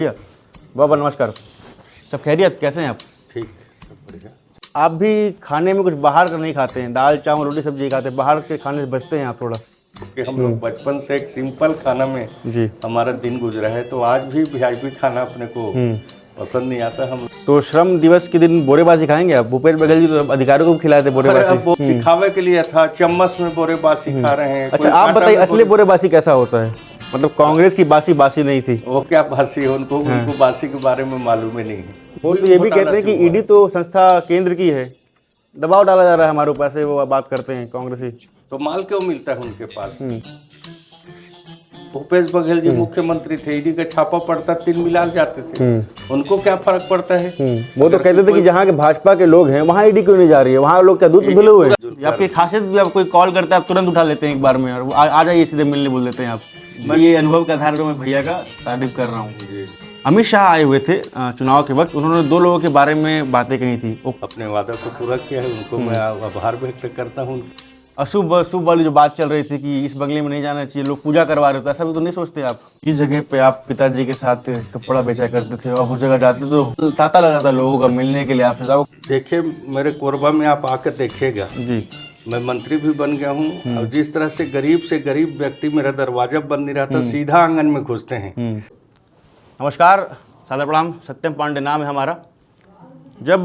भैया बाबा नमस्कार। सब खैरियत, कैसे हैं आप? ठीक, सब बढ़िया। आप भी खाने में कुछ बाहर का नहीं खाते हैं, दाल चावल रोटी सब्जी खाते हैं, बाहर के खाने से बचते हैं आप थोड़ा? क्योंकि हम लोग बचपन से एक सिंपल खाना में जी। हमारा दिन गुजरा है, तो आज भी वीआईपी खाना अपने को पसंद नहीं आता। हम तो श्रम दिवस के दिन बोरेबाजी खाएंगे आप? भूपेश बघेल जी तो अधिकारियों को भी खिलाए थे अरे अब बोरेबाजी। वो दिखावे के लिए था, चम्मच में बोरेबासी खा रहे हैं। कोई अच्छा, आप आटा बताइए में असली बोरेबासी कैसा होता है? मतलब कांग्रेस की बासी बासी नहीं थी। वो क्या बासी है, उनको बासी के बारे में मालूम ही नहीं है। वो तो ये भी कहते हैं कि ईडी तो संस्था केंद्र की है, दबाव डाला जा रहा है हमारे ऊपर से, वो बात करते हैं कांग्रेसी। तो माल क्यों मिलता है उनके पास? भूपेश बघेल जी मुख्यमंत्री थे, ईडी का छापा पड़ता, 3 मिलान जाते थे, उनको क्या फर्क पड़ता है? वो तो कहते थे कि जहाँ के भाजपा के लोग हैं वहाँ ईडी क्यों नहीं जा रही है, वहाँ लोग क्या दूध धुले हुए हैं? आपकी खासियत भी, आप कोई कॉल करता है आप तुरंत उठा लेते हैं एक बार में, और आ जाइए सीधे मिलने बोल देते हैं आप। मैं ये अनुभव के आधार पर मैं भैया का तारीफ कर रहा हूँ। अमित शाह आए हुए थे चुनाव के वक्त, उन्होंने 2 लोगों के बारे में बातें कही थी। अपने वादा को पूरा किया है, उनको मैं आभार व्यक्त करता हूँ। अशुभ अशुभ वाली जो बात चल रही थी कि इस बंगले में नहीं जाना चाहिए, लोग पूजा करवा रहे थे, ऐसा भी तो नहीं सोचते आप? इस जगह पे आप पिताजी के साथ कपड़ा बेचा करते थे और उस जगह जाते तो तांता लगा था लोगों का मिलने के लिए आपसे जाओ। देखिए, मेरे कोरबा में आप आकर देखिएगा जी, मैं मंत्री भी बन गया हूँ। और जिस तरह से गरीब व्यक्ति मेरा दरवाजा बंद नहीं रहता, सीधा आंगन में घुसते हैं। नमस्कार, सादर प्रणाम। सत्यम पांडे नाम है हमारा। जब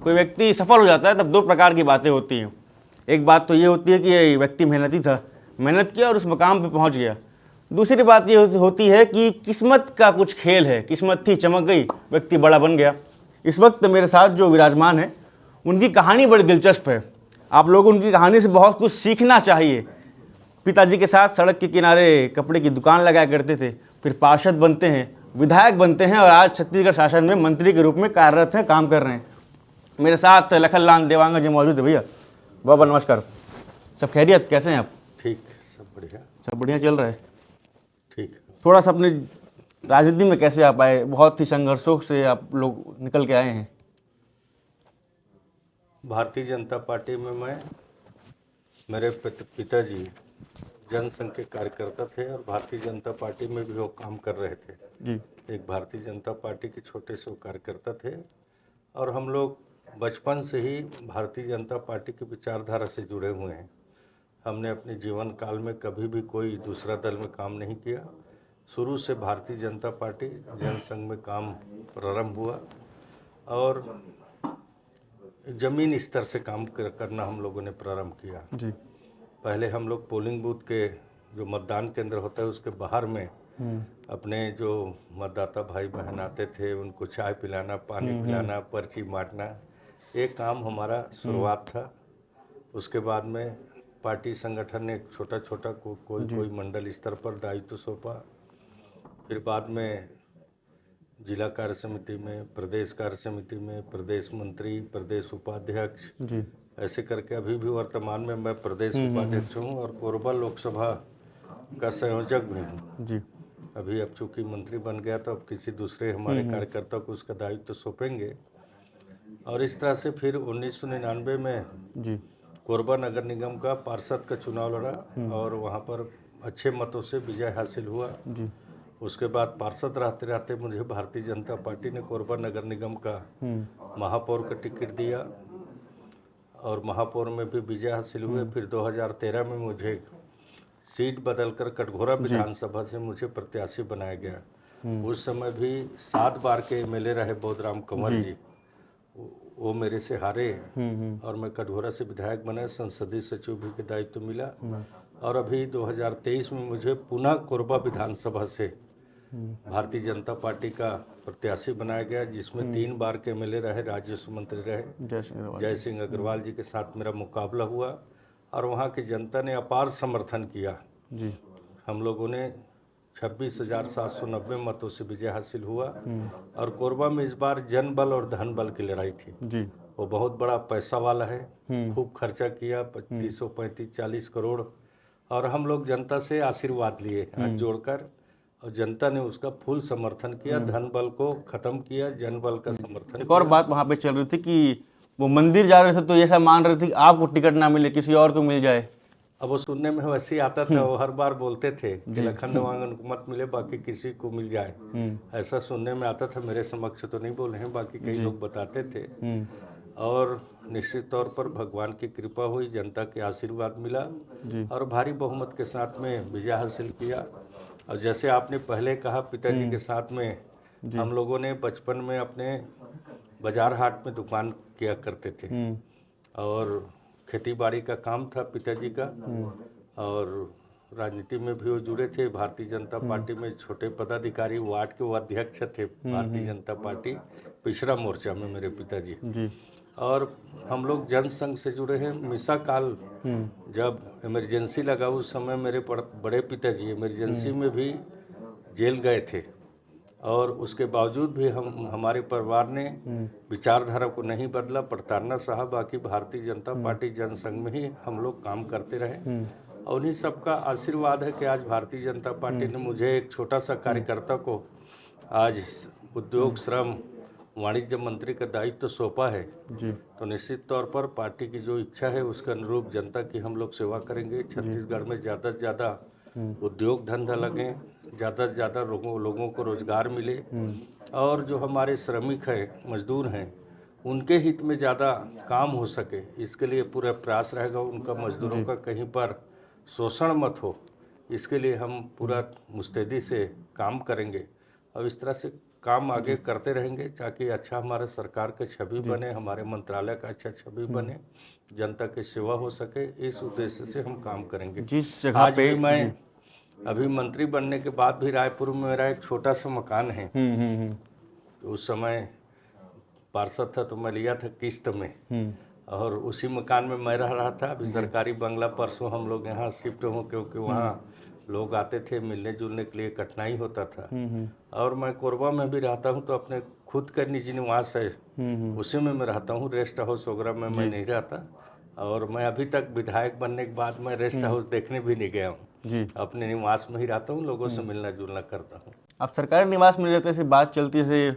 कोई व्यक्ति सफल हो जाता है तब 2 प्रकार की बातें होती हैं। एक बात तो ये होती है कि ये व्यक्ति मेहनती था, मेहनत किया और उस मुकाम पे पहुंच गया। दूसरी बात ये होती है कि किस्मत का कुछ खेल है, किस्मत थी चमक गई, व्यक्ति बड़ा बन गया। इस वक्त मेरे साथ जो विराजमान है उनकी कहानी बड़ी दिलचस्प है। आप लोगों को उनकी कहानी से बहुत कुछ सीखना चाहिए। पिताजी के साथ सड़क के किनारे कपड़े की दुकान लगाया करते थे, फिर पार्षद बनते हैं, विधायक बनते हैं और आज छत्तीसगढ़ शासन में मंत्री के रूप में कार्यरत हैं, काम कर रहे हैं। मेरे साथ लखनलाल देवांगन जी मौजूद है। भैया बाबा नमस्कार। सब खैरियत, कैसे हैं आप? ठीक, सब बढ़िया। सब बढ़िया चल रहा है। ठीक। थोड़ा सा अपने राजनीति में कैसे आप आए? बहुत ही संघर्षों से आप लोग निकल के आए हैं। भारतीय जनता पार्टी में मेरे पिताजी जनसंघ के कार्यकर्ता थे और भारतीय जनता पार्टी में भी वो काम कर रहे थे जी। एक भारतीय जनता पार्टी के छोटे से कार्यकर्ता थे और हम लोग बचपन से ही भारतीय जनता पार्टी की विचारधारा से जुड़े हुए हैं। हमने अपने जीवन काल में कभी भी कोई दूसरा दल में काम नहीं किया। शुरू से भारतीय जनता पार्टी जनसंघ में काम प्रारंभ हुआ और ज़मीन स्तर से काम करना हम लोगों ने प्रारंभ किया जी। पहले हम लोग पोलिंग बूथ के जो मतदान केंद्र होता है उसके बाहर में अपने जो मतदाता भाई बहन आते थे उनको चाय पिलाना, पानी पिलाना, पर्ची बांटना, एक काम हमारा शुरुआत था। उसके बाद में पार्टी संगठन ने छोटा छोटा कोई मंडल स्तर पर दायित्व सौंपा। फिर बाद में जिला कार्य समिति में, प्रदेश कार्य समिति में, प्रदेश मंत्री, प्रदेश उपाध्यक्ष जी, ऐसे करके अभी भी वर्तमान में मैं प्रदेश उपाध्यक्ष हूँ और कोरबा लोकसभा का संयोजक भी हूँ जी। अभी अब चूँकि मंत्री बन गया तो अब किसी दूसरे हमारे कार्यकर्ता को उसका दायित्व सौंपेंगे। और इस तरह से फिर 1999 में जी कोरबा नगर निगम का पार्षद का चुनाव लड़ा और वहाँ पर अच्छे मतों से विजय हासिल हुआ जी। उसके बाद पार्षद रहते रहते मुझे भारतीय जनता पार्टी ने कोरबा नगर निगम का महापौर का टिकट दिया और महापौर में भी विजय हासिल हुए। फिर 2013 में मुझे सीट बदलकर कटघोरा विधानसभा से मुझे प्रत्याशी बनाया गया। उस समय भी 7 बार के एमएलए रहे बोधराम कंवर जी, वो मेरे से हारे और मैं कटघोरा से विधायक बना, संसदीय सचिव भी के दायित्व मिला। और अभी 2023 में मुझे पुनः कोरबा विधानसभा से भारतीय जनता पार्टी का प्रत्याशी बनाया गया, जिसमें 3 बार के एमएलए रहे, राजस्व मंत्री रहे जय सिंह अग्रवाल जी के साथ मेरा मुकाबला हुआ और वहाँ की जनता ने अपार समर्थन किया जी। हम लोगों ने 26,790 मतों से विजय हासिल हुआ और कोरबा में इस बार जन बल और धन बल की लड़ाई थी जी। वो बहुत बड़ा पैसा वाला है, खूब खर्चा किया, 335-40 करोड़, और हम लोग जनता से आशीर्वाद लिए हाथ जोड़कर और जनता ने उसका फुल समर्थन किया। धन बल को खत्म किया, जन बल का समर्थन। एक और बात वहाँ पे चल रही थी कि वो मंदिर जा रहे थे तो ऐसा मान रहे थे कि आपको टिकट ना मिले, किसी और को मिल जाए। अब वो सुनने में वैसे ही आता था, वो हर बार बोलते थे कि लखन वांगन को मत मिले, बाकी किसी को मिल जाए। ऐसा सुनने में आता था, मेरे समक्ष तो नहीं बोले हैं, बाकी कई लोग बताते थे। और निश्चित तौर पर भगवान की कृपा हुई, जनता के आशीर्वाद मिला और भारी बहुमत के साथ में विजय हासिल किया। और जैसे आपने पहले कहा, पिताजी के साथ में हम लोगों ने बचपन में अपने बाजार हाट में दुकान किया करते थे और खेती बाड़ी का काम था पिताजी का। और राजनीति में भी वो जुड़े थे, भारतीय जनता पार्टी में छोटे पदाधिकारी, वार्ड के वो अध्यक्ष थे भारतीय जनता पार्टी पिछड़ा मोर्चा में मेरे पिताजी। और हम लोग जनसंघ से जुड़े हैं। मिसा काल जब इमरजेंसी लगा, उस समय मेरे बड़े पिताजी इमरजेंसी में भी जेल गए थे और उसके बावजूद भी हमारे परिवार ने विचारधारा को नहीं बदला, प्रताड़ना सहा। बाकी भारतीय जनता पार्टी जनसंघ में ही हम लोग काम करते रहे और उन्हीं सबका आशीर्वाद है कि आज भारतीय जनता पार्टी ने मुझे, एक छोटा सा कार्यकर्ता को, आज उद्योग श्रम वाणिज्य मंत्री का दायित्व सौंपा है। तो निश्चित तौर पर पार्टी की जो इच्छा है उसके अनुरूप जनता की हम लोग सेवा करेंगे। छत्तीसगढ़ में ज़्यादा से ज़्यादा उद्योग धंधा लगे, ज़्यादा से ज़्यादा लोगों को रोजगार मिले और जो हमारे श्रमिक हैं, मजदूर हैं, उनके हित में ज़्यादा काम हो सके, इसके लिए पूरा प्रयास रहेगा। उनका मजदूरों का कहीं पर शोषण मत हो, इसके लिए हम पूरा मुस्तैदी से काम करेंगे और इस तरह से काम आगे करते रहेंगे ताकि अच्छा हमारा सरकार का छवि बने, हमारे मंत्रालय का अच्छा छवि बने, जनता की सेवा हो सके। इस उद्देश्य से हम काम करेंगे। जिस जगह आज पे भी मैं अभी मंत्री बनने के बाद भी रायपुर में मेरा एक छोटा सा मकान है। उस समय पार्षद था तो मैं लिया था किस्त में और उसी मकान में मैं रह रहा था। अभी सरकारी बंगला परसों हम लोग यहाँ शिफ्ट हुए क्योंकि वहाँ लोग आते थे, मिलने जुलने के लिए कठिनाई होता था। और मैं कोरबा में भी रहता हूँ तो अपने खुद का निजी निवास है, उसी में मैं रहता हूँ। रेस्ट हाउस वगैरह में मैं नहीं रहता और मैं अभी तक विधायक बनने के बाद मैं रेस्ट हाउस देखने भी नहीं गया हूँ। अपने निवास में ही रहता हूँ, लोगों से मिलना जुलना करता हूँ। आप सरकारी निवास में रहते, से बात चलती है,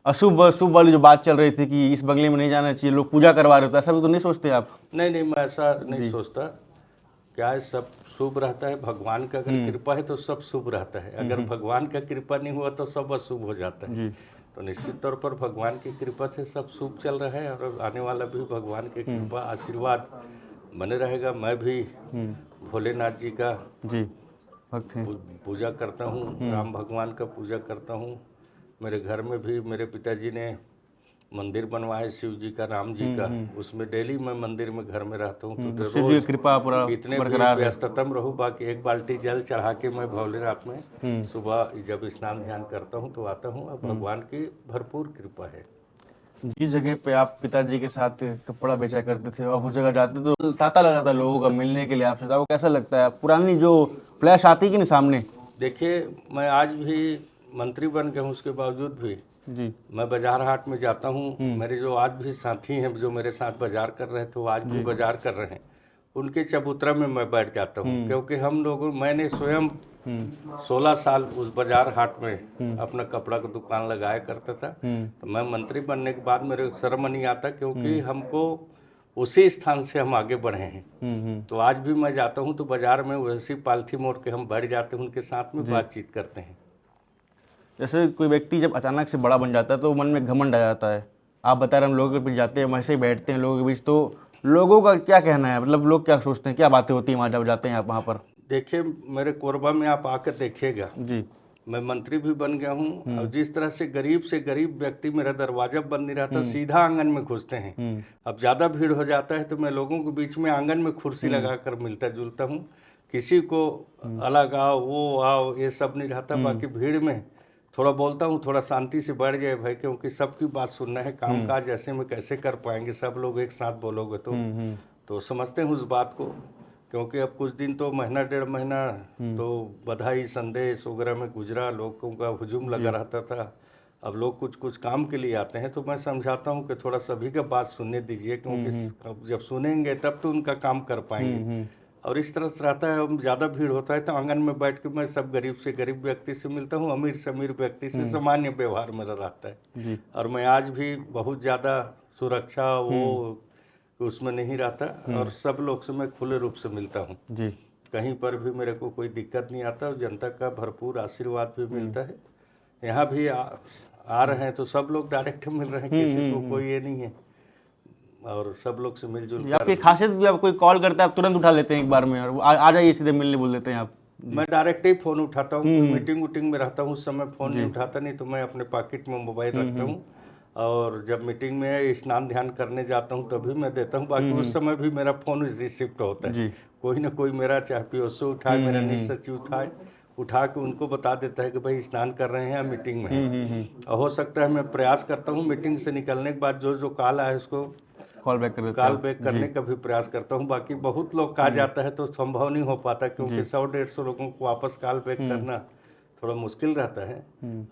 अशुभ अशुभ वाली जो बात चल रही थी कि इस बंगले में नहीं जाना चाहिए, लोग पूजा करवा रहे थे, ऐसा भी तो नहीं सोचते आप? नहीं, मैं ऐसा नहीं सोचता। क्या है, सब शुभ रहता है। भगवान का अगर कृपा है तो सब शुभ रहता है, अगर भगवान का कृपा नहीं हुआ तो सब अशुभ हो जाता है। तो निश्चित तौर पर भगवान की कृपा से सब शुभ चल रहा है और आने वाला भी भगवान की कृपा आशीर्वाद बने रहेगा। मैं भी भोलेनाथ जी का भक्त हैं, पूजा करता हूँ, राम भगवान का पूजा करता हूँ। मेरे घर में भी मेरे पिताजी ने मंदिर बनवाया शिव जी का, राम जी का, उसमें डेली मैं मंदिर में घर में रहता हूँ। तो शिव जी की कृपा पूरा इतने भी व्यस्ततम रहूँ, बाकी एक बाल्टी जल चढ़ा के मैं भोलेनाथ में सुबह जब स्नान ध्यान करता हूँ तो आता हूँ। अब भगवान की भरपूर कृपा है। जिस जगह पे आप पिताजी के साथ कपड़ा बेचा करते थे, आप उस जगह जाते तो तांता लगा था लोगों का मिलने के लिए आपसे, तो आपको कैसा लगता है? पुरानी जो फ्लैश आती कि नहीं सामने? देखिए, मैं आज भी मंत्री बन गया हूँ, उसके बावजूद भी मैं बाजार हाट में जाता हूँ। मेरे जो आज भी साथी हैं जो मेरे साथ बाजार कर रहे थे, वो आज भी बाजार कर रहे हैं, उनके चबूतरा में मैं बैठ जाता हूँ। क्योंकि मैंने स्वयं 16 साल उस बाजार हाट में अपना कपड़ा का दुकान लगाया करता था। तो मैं मंत्री बनने के बाद मेरे शर्म नहीं आता, क्योंकि हमको उसी स्थान से हम आगे बढ़े हैं। तो आज भी मैं जाता हूँ तो बाजार में वैसी पालथी मोड़ के हम बैठ जाते हैं, उनके साथ में बातचीत करते हैं। जैसे कोई व्यक्ति जब अचानक से बड़ा बन जाता है तो मन में घमंड आ जाता है। आप बता रहे हम लोगों के बीच जाते हैं, वैसे ही बैठते हैं लोगों के बीच, तो लोगों का क्या कहना है, मतलब लोग क्या सोचते हैं, क्या बातें होती हैं वहाँ जब जाते हैं आप वहाँ पर? देखिए, मेरे कोरबा में आप आकर देखिएगा, मैं मंत्री भी बन गया हूँ और जिस तरह से गरीब व्यक्ति मेरा दरवाजा बंद नहीं रहता, सीधा आंगन में घुसते हैं। अब ज़्यादा भीड़ हो जाता है तो मैं लोगों के बीच में आंगन में कुर्सी लगाकर मिलता जुलता हूँ। किसी को अलग आओ वो आओ ये सब नहीं रहता। बाकी भीड़ में थोड़ा बोलता हूँ, थोड़ा शांति से बैठ जाए भाई, क्योंकि सबकी बात सुनना है। कामकाज ऐसे में कैसे कर पाएंगे, सब लोग एक साथ बोलोगे तो समझते हैं उस बात को। क्योंकि अब कुछ दिन तो महीना डेढ़ महीना तो बधाई संदेश वगैरह में गुजरा, लोगों का हुजूम लगा रहता था। अब लोग कुछ काम के लिए आते हैं तो मैं समझाता हूँ कि थोड़ा सभी का बात सुनने दीजिए, क्योंकि जब सुनेंगे तब तो उनका काम कर पाएंगे। और इस तरह से रहता है। ज़्यादा भीड़ होता है तो आंगन में बैठ के मैं सब गरीब से गरीब व्यक्ति से मिलता हूँ, अमीर से अमीर व्यक्ति से सामान्य व्यवहार मेरा रहता है। और मैं आज भी बहुत ज़्यादा सुरक्षा वो कि उसमें नहीं रहता, और सब लोग से मैं खुले रूप से मिलता हूँ जी। कहीं पर भी मेरे को कोई दिक्कत नहीं आता, और जनता का भरपूर आशीर्वाद भी मिलता है। यहाँ भी आ रहे हैं तो सब लोग डायरेक्ट मिल रहे हैं, किसी को कोई ये नहीं है, और सब लोग से मिलजुल जी, आपकी खासियत भी, आप कोई कॉल करता है आप तुरंत उठा लेते हैं एक बार में, और आ जाइए सीधे मिलने बोल देते हैं आप। मैं डायरेक्ट ही फ़ोन उठाता हूँ। मीटिंग वूटिंग में रहता हूँ उस समय फ़ोन नहीं उठाता, नहीं तो मैं अपने पॉकेट में मोबाइल रखता हूँ, और जब मीटिंग में स्नान ध्यान करने जाता हूँ तभी मैं देता हूँ। बाकी उस समय भी मेरा फ़ोन रिसिप्ट होता है, जी। कोई ना कोई मेरा चाहे पीओसो उठाए, मेरा निज सचिव उठा के उनको बता देता है कि भाई स्नान कर रहे हैं या मीटिंग में हैं। और हो सकता है मैं प्रयास करता हूँ मीटिंग से निकलने के बाद जो जो कॉल आए उसको कॉल बैक कर देते कॉल हैं। बैक करने का भी प्रयास करता हूँ। बाकी बहुत लोग कहा जाता है तो संभव नहीं हो पाता, क्योंकि 100-150 लोगों को वापस कॉल बैक करना थोड़ा मुश्किल रहता है,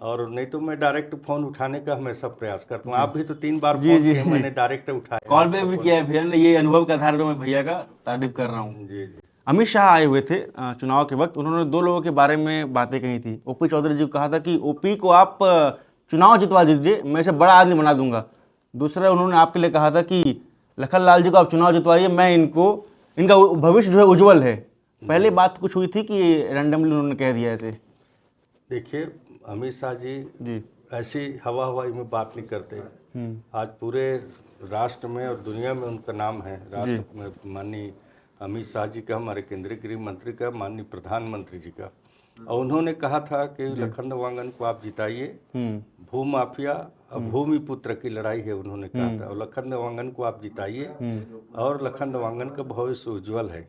और नहीं तो मैं डायरेक्ट फ़ोन उठाने का हमेशा प्रयास करता हूँ। आप भी तो 3 बार फ़ोन किए, मैंने डायरेक्ट उठाया, कॉल बैक भी किया है भैया ने, ये अनुभव के आधार पर मैं भैया का तारीफ कर रहा हूँ। जी जी। अमित शाह आए हुए थे चुनाव के वक्त, उन्होंने 2 लोगों के बारे में बातें कही थी। ओपी चौधरी जी को कहा था कि ओपी को आप चुनाव जितवा दीजिए, मैं इसे बड़ा आदमी बना दूंगा। दूसरा उन्होंने आपके लिए कहा था कि लखन लाल जी को आप चुनाव जितवाइए, मैं इनका भविष्य जो है उज्जवल है। पहले बात कुछ हुई थी कि रैंडमली उन्होंने कह दिया ऐसे? देखिए, अमित शाह जी जी। ऐसी हवाई में बात नहीं करते। आज पूरे राष्ट्र में और दुनिया में उनका नाम है। राष्ट्र में माननीय अमित शाह जी का, हमारे केंद्रीय गृह मंत्री का, माननीय प्रधानमंत्री जी का, और उन्होंने कहा था कि लखन देवांगन को आप जिताइए। भू माफिया और भूमि पुत्र की लड़ाई है, उन्होंने कहा था, और लखन देवांगन को आप जिताइए, और लखन देवांगन का भविष्य उज्जवल है,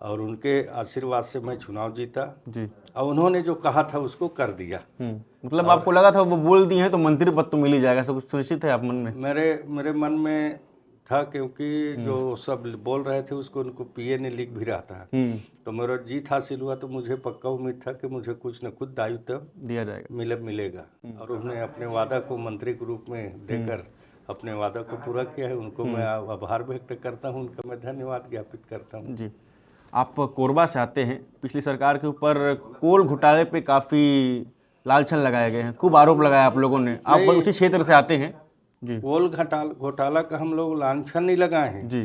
और उनके आशीर्वाद से मैं चुनाव जीता जी। और उन्होंने जो कहा था उसको कर दिया। मतलब आपको लगा था वो बोल दिए हैं तो मंत्री पद तो मिल ही जाएगा, ऐसा कुछ सुनिश्चित है आप मन में? मेरे मन में था, क्योंकि जो सब बोल रहे थे उसको उनको पीए ने लिख भी रहा था, तो मेरा जीत हासिल हुआ, तो मुझे पक्का उम्मीद था कि मुझे कुछ न कुछ दायित्व दिया जाएगा, मिलेगा। और उन्होंने अपने वादा को मंत्री के रूप में देकर अपने वादा को पूरा किया है। उनको मैं आभार व्यक्त करता हूँ, उनका मैं धन्यवाद ज्ञापित करता हूँ। जी। आप कोरबा से आते हैं, पिछली सरकार के ऊपर कोल घोटाले पे काफ़ी लालछन लगाए गए हैं, खूब आरोप लगाया आप लोगों ने, आप उसी क्षेत्र से आते हैं। जी। कोल घोटाला का हम लोग लांछन नहीं लगाए हैं जी।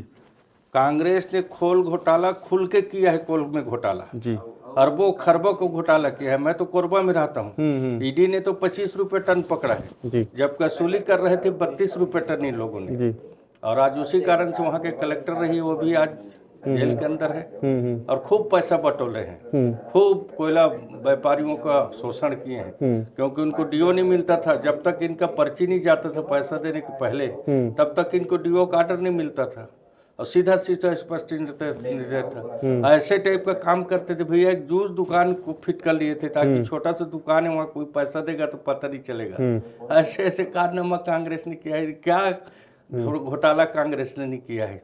कांग्रेस ने खोल घोटाला खुल के किया है, कोल में घोटाला जी। अरबों खरबों को घोटाला किया है। मैं तो कोरबा में रहता हूँ, ईडी ने तो 25 रुपये टन पकड़ा है, जी। जब वसूली कर रहे थे 32 रुपये टन इन लोगों ने। जी। और आज उसी कारण से वहाँ के कलेक्टर रही, वो भी आज जेल के अंदर है, और खूब पैसा बटोर रहे हैं, खूब कोयला व्यापारियों का शोषण किए हैं, क्योंकि उनको डीओ नहीं मिलता था। जब तक इनका पर्ची नहीं जाता था पैसा देने के पहले, तब तक इनको डीओ का ऑर्डर नहीं मिलता था, और सीधा सीधा स्पष्ट निर्णय था। ऐसे टाइप का काम करते थे भैया। एक जूस दुकान को फिट कर लिए थे, ताकि छोटा सा दुकान है, वहाँ कोई पैसा देगा तो पता नहीं चलेगा। ऐसे ऐसे कारनामा कांग्रेस ने किया है। क्या घोटाला कांग्रेस ने नहीं किया है?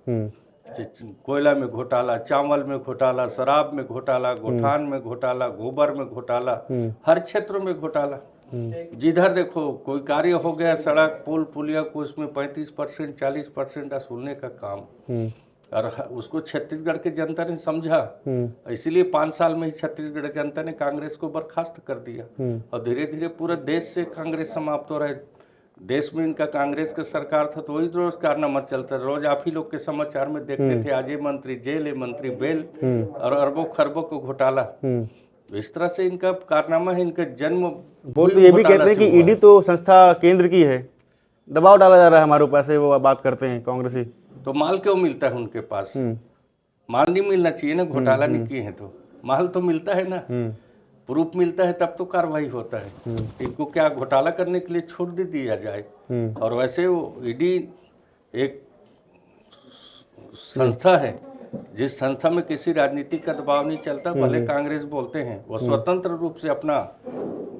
कोयला में घोटाला, चावल में घोटाला, शराब में घोटाला, गोठान में घोटाला, गोबर में घोटाला, हर क्षेत्रों में घोटाला। जिधर देखो कोई कार्य हो गया, सड़क पुल पुलिया को, उसमें 35% 40% वसूलने का काम, और उसको छत्तीसगढ़ की जनता ने समझा, इसलिए 5 साल में ही छत्तीसगढ़ जनता ने कांग्रेस को बर्खास्त कर दिया, और धीरे धीरे पूरे देश से कांग्रेस समाप्त हो रहा है। देश में इनका कांग्रेस का सरकार था तो वही रोज कारनामा चलता, रोज आप ही लोग के समाचार में देखते थे, आज ये मंत्री जेल, ये मंत्री बेल, और अरबों खरबों को घोटाला। इस तरह से इनका कारनामा है, इनका जन्म। वो तो ये भी कहते हैं कि ईडी तो संस्था केंद्र की है, दबाव डाला जा रहा है हमारे ऊपर, से वो बात करते हैं कांग्रेसी। तो माल क्यों मिलता है उनके पास? माल नहीं मिलना चाहिए ना, घोटाला नहीं किए हैं तो माल तो मिलता है ना, प्रूफ मिलता है तब तो कार्रवाई होता है। इनको क्या घोटाला करने के लिए छूट दे दिया जाए? और वैसे वो ईडी एक संस्था है, जिस संस्था में किसी राजनीतिक का दबाव नहीं चलता। भले कांग्रेस बोलते हैं, वो स्वतंत्र रूप से अपना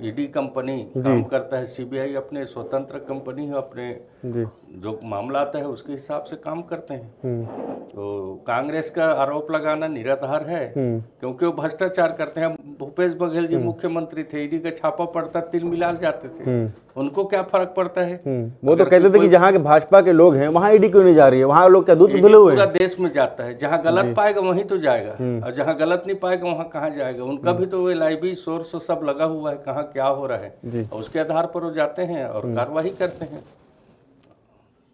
ईडी कंपनी काम करता है, सीबीआई अपने स्वतंत्र कंपनी है, अपने जो मामला आता है उसके हिसाब से काम करते हैं। तो कांग्रेस का आरोप लगाना निराधार है, क्योंकि वो भ्रष्टाचार करते हैं। भूपेश बघेल जी मुख्यमंत्री थे, ईडी का छापा पड़ता, तिल मिलाल जाते थे, उनको क्या फर्क पड़ता है? वो तो कहते थे कि जहाँ के भाजपा के लोग हैं वहाँ ईडी क्यों नहीं जा रही है, वहाँ लोग क्या दूध धुले हुए हैं? पूरा देश में जाता है, जहाँ गलत पाएगा वहीं तो जाएगा, और जहाँ गलत नहीं पाएगा वहाँ कहाँ जाएगा? उनका भी तो लाइव सोर्स सब लगा हुआ है, कहाँ क्या हो रहा है, और उसके आधार पर वो जाते हैं और कार्रवाई करते हैं।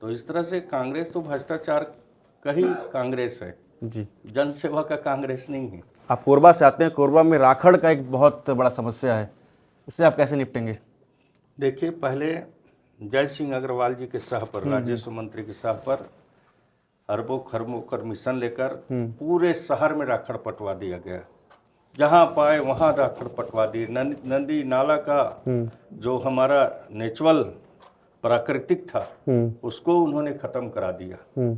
तो इस तरह से कांग्रेस तो भ्रष्टाचार कहीं कांग्रेस है, जी। जनसेवा का कांग्रेस नहीं है। आप कोरबा से आते हैं, कोरबा में राखड़ का एक बहुत बड़ा समस्या है, उससे आप कैसे निपटेंगे? देखिए, पहले जय सिंह अग्रवाल जी के सह पर, राजस्व मंत्री के सह पर अरबों खरबों का मिशन लेकर पूरे शहर में राखड़ पटवा दिया गया। जहाँ पाए वहाँ राखड़ पटवा दिए। नदी नाला का जो हमारा नेचुरल प्राकृतिक था उसको उन्होंने ख़त्म करा दिया।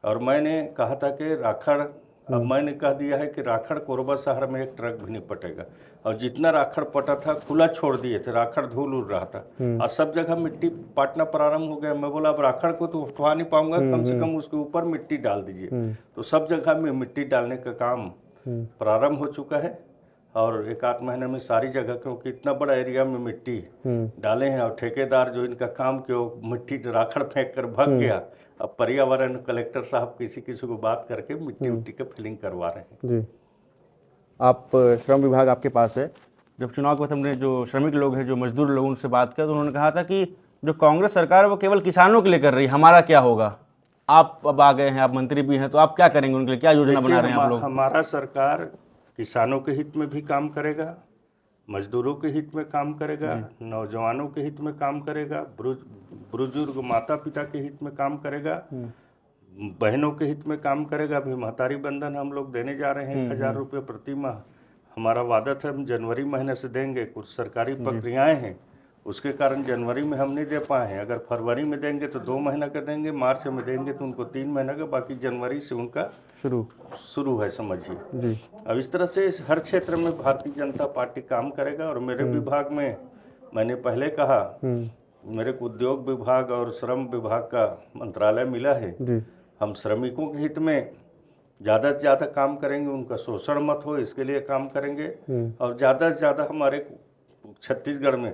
और मैंने कहा था कि राखड़, अब मैंने कह दिया है कि राखड़ कोरबा शहर में एक ट्रक भी नहीं पटेगा। और जितना राखड़ पटा था खुला छोड़ दिए थे, राखड़ धूल उड़ रहा था और सब जगह मिट्टी पाटना प्रारंभ हो गया। मैं बोला अब राखड़ को तो उठवा नहीं पाऊंगा, कम से कम उसके ऊपर मिट्टी डाल दीजिए। तो सब जगह में मिट्टी डालने का काम प्रारंभ हो चुका है और एक आध महीने में सारी जगह, क्योंकि इतना बड़ा एरिया में मिट्टी डाले हैं और ठेकेदार जो इनका काम किया वो मिट्टी राखड़ फेंक कर भाग गया। अब पर्यावरण कलेक्टर साहब किसी किसी को बात करके मिट्टी उट्टी का फिलिंग करवा रहे हैं। जी। आप श्रम विभाग आपके पास है, जब चुनाव के वक्त हमने जो श्रमिक लोग हैं, जो मजदूर लोग, उनसे बात किया तो उन्होंने कहा था कि जो कांग्रेस सरकार है वो केवल किसानों के लिए कर रही है, हमारा क्या होगा? आप अब आ गए हैं, आप मंत्री भी हैं, तो आप क्या करेंगे उनके लिए, क्या योजना बना रहे हैं आप लोग? हमारा सरकार किसानों के हित में भी काम करेगा, मजदूरों के हित में काम करेगा, नौजवानों के हित में काम करेगा, बुजुर्ग माता पिता के हित में काम करेगा, बहनों के हित में काम करेगा। अभी महतारी बंधन हम लोग देने जा रहे हैं 1000 रुपये प्रति माह। हमारा वादा था हम जनवरी महीने से देंगे, कुछ सरकारी प्रक्रियाएं हैं उसके कारण जनवरी में हम नहीं दे पाए हैं। अगर फरवरी में देंगे तो 2 महीना का देंगे, मार्च में देंगे तो उनको 3 महीना का, बाकी जनवरी से उनका शुरू है, समझिए जी। अब इस तरह से हर क्षेत्र में भारतीय जनता पार्टी काम करेगा। और मेरे विभाग में मैंने पहले कहा, मेरे को उद्योग विभाग और श्रम विभाग का मंत्रालय मिला है जी। हम श्रमिकों के हित में ज़्यादा से ज़्यादा काम करेंगे, उनका शोषण मत हो इसके लिए काम करेंगे। और ज़्यादा से ज़्यादा हमारे छत्तीसगढ़ में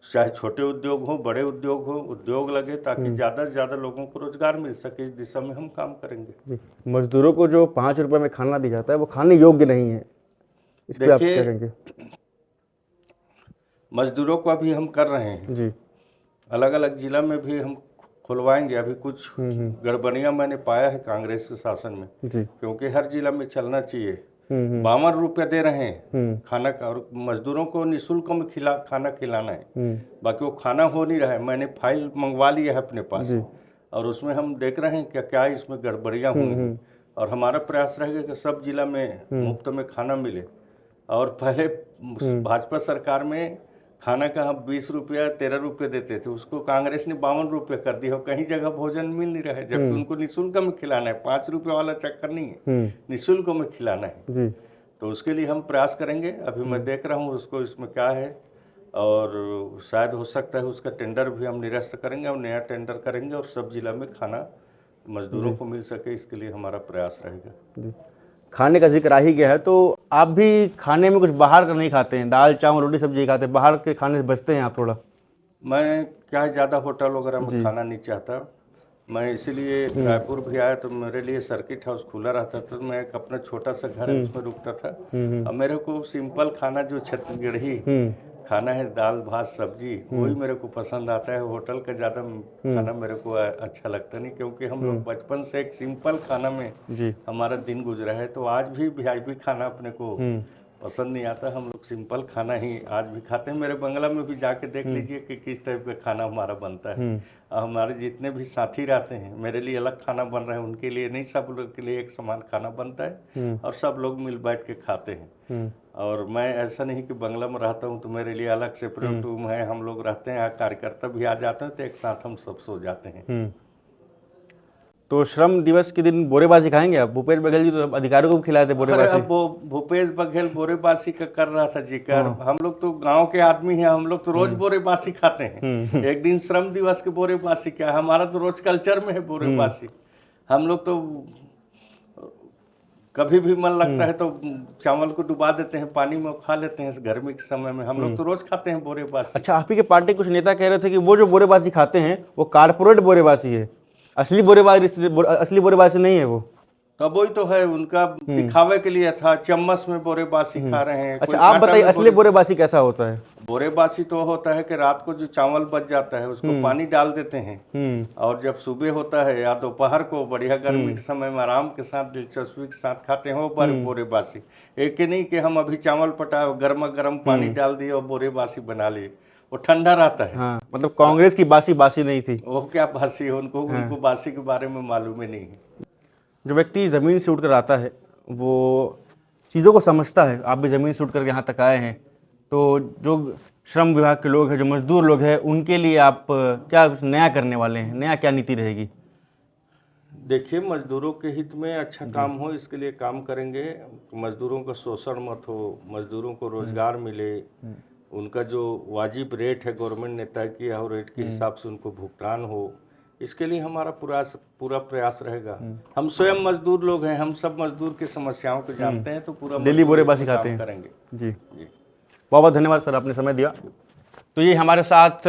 चाहे छोटे उद्योग हो बड़े उद्योग हो, उद्योग लगे ताकि ज़्यादा से ज़्यादा लोगों को रोजगार मिल सके, इस दिशा में हम काम करेंगे। मजदूरों को जो 5 रुपए में खाना दिया जाता है वो खाने योग्य नहीं है, इस पे आप क्या कहेंगे? मजदूरों को अभी हम कर रहे हैं जी, अलग अलग जिला में भी हम खुलवाएंगे। अभी कुछ गड़बड़ियां मैंने पाया है कांग्रेस के शासन में जी, क्योंकि हर जिला में चलना चाहिए। 52 रुपये दे रहे हैं खाना का, और मजदूरों को निःशुल्क में खाना खिलाना है, बाकी वो खाना हो नहीं रहा है। मैंने फाइल मंगवा ली है अपने पास और उसमें हम देख रहे हैं क्या क्या इसमें गड़बड़ियाँ हुई हैं। और हमारा प्रयास रहेगा कि सब जिला में मुफ्त में खाना मिले। और पहले भाजपा सरकार में खाना का हम 20 रुपया 13 रुपये देते थे, उसको कांग्रेस ने 52 रुपये कर दिया। और कहीं जगह भोजन मिल नहीं रहा है, जबकि उनको निःशुल्क में खिलाना है। 5 रुपये वाला चक्कर नहीं है, निःशुल्क में खिलाना है जी। तो उसके लिए हम प्रयास करेंगे। अभी मैं देख रहा हूँ उसको इसमें क्या है, और शायद हो सकता है उसका टेंडर भी हम निरस्त करेंगे और नया टेंडर करेंगे और सब जिला में खाना मजदूरों को मिल सके, इसके लिए हमारा प्रयास रहेगा। खाने का जिक्र आ ही गया है, तो आप भी खाने में कुछ बाहर का नहीं खाते हैं, दाल चावल रोटी सब्जी खाते हैं, बाहर के खाने से बचते हैं आप थोड़ा? मैं क्या ज़्यादा होटल वगैरह में खाना नहीं चाहता। मैं इसीलिए रायपुर भी आया तो मेरे लिए सर्किट हाउस खुला रहता था, तो मैं एक अपना छोटा सा घर है उसमें रुकता था। और मेरे को सिंपल खाना जो छत्तीसगढ़ी खाना है, दाल भात सब्जी, वही मेरे को पसंद आता है। होटल का ज़्यादा खाना मेरे को अच्छा लगता नहीं, क्योंकि हम लोग बचपन से एक सिंपल खाना में हमारा दिन गुजरा है। तो आज भी वीआईपी खाना अपने को पसंद नहीं आता, हम लोग सिंपल खाना ही आज भी खाते हैं। मेरे बंगला में भी जाके देख लीजिए कि किस टाइप का खाना हमारा बनता है। हमारे जितने भी साथी रहते हैं, मेरे लिए अलग खाना बन रहा है, उनके लिए नहीं, सब लोग के लिए एक समान खाना बनता है और सब लोग मिल बैठ के खाते हैं। और मैं ऐसा नहीं कि बंगला में रहता हूँ तो मेरे लिए अलग सेपरेट रूम है, हम लोग रहते हैं, कार्यकर्ता भी आ जाते हैं तो एक साथ हम सब सो जाते हैं। तो श्रम दिवस के दिन बोरेबाजी खाएंगे आप? भूपेश बघेल जी तो अधिकारियों को खिलाए थे बोरेबाजी। अब वो भूपेश बघेल बोरेबाजी का कर रहा था जिक्र। हम लोग तो गांव के आदमी हैं, हम लोग तो रोज बोरेबाजी खाते हैं। एक दिन श्रम दिवस के बोरेबाजी क्या है, हमारा तो रोज कल्चर में है बोरेबाजी। हम लोग तो कभी भी मन लगता है तो चावल को डुबा देते हैं पानी में, खा लेते हैं गर्मी के समय में। हम लोग तो रोज खाते हैं बोरेबाजी। अच्छा, आप ही के पार्टी कुछ नेता कह रहे थे कि वो जो बोरेबाजी खाते हैं वो कारपोरेट बोरेबाजी है, असली बोरेबाजी नहीं है वो। तब वही तो है उनका दिखावे के लिए था, चम्मच में बोरेबासी खा रहे हैं। अच्छा, कोई आप कांटा बताइए में असली बोरेबासी कैसा होता है? बोरेबासी तो होता है कि रात को जो चावल बच जाता है उसको पानी डाल देते हैं, और जब सुबह होता है या दोपहर को बढ़िया गर्मी के समय में आराम के साथ दिलचस्पी के साथ खाते हैं, वो बोरेबासी। एक ही नहीं कि हम अभी चावल पटाए गर्मा गर्म पानी डाल दिए और बोरेबासी बना लिए, वो ठंडा रहता है। हाँ, मतलब कांग्रेस की बासी बासी नहीं थी। वो क्या बासी है, उनको बासी के बारे में मालूम ही नहीं है। जो व्यक्ति ज़मीन से उठकर आता है वो चीज़ों को समझता है। आप भी ज़मीन से उठकर यहाँ तक आए हैं, तो जो श्रम विभाग के लोग हैं, जो मजदूर लोग हैं, उनके लिए आप क्या कुछ नया करने वाले हैं? नया क्या नीति रहेगी? देखिए, मजदूरों के हित में अच्छा काम हो, इसके लिए काम करेंगे। मजदूरों का शोषण मत हो, मजदूरों को रोजगार मिले, उनका जो वाजिब रेट है गवर्नमेंट ने तय किया हो, रेट के हिसाब से उनको भुगतान हो, इसके लिए हमारा पूरा प्रयास रहेगा। हम स्वयं मजदूर लोग हैं, हम सब मजदूर की समस्याओं को जानते हैं, तो पूरा डेली बोरेबासी खाते हैं। करेंगे। जी, बहुत बहुत धन्यवाद सर, आपने समय दिया। तो ये हमारे साथ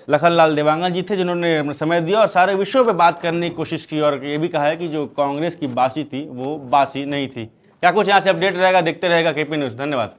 लखनलाल देवांगन जी थे, जिन्होंने अपना समय दिया और सारे विषयों पे बात करने की कोशिश की, और ये भी कहा है कि जो कांग्रेस की बासी थी वो बासी नहीं थी। क्या कुछ यहाँ से अपडेट रहेगा, देखते रहेगा केपी न्यूज़। धन्यवाद।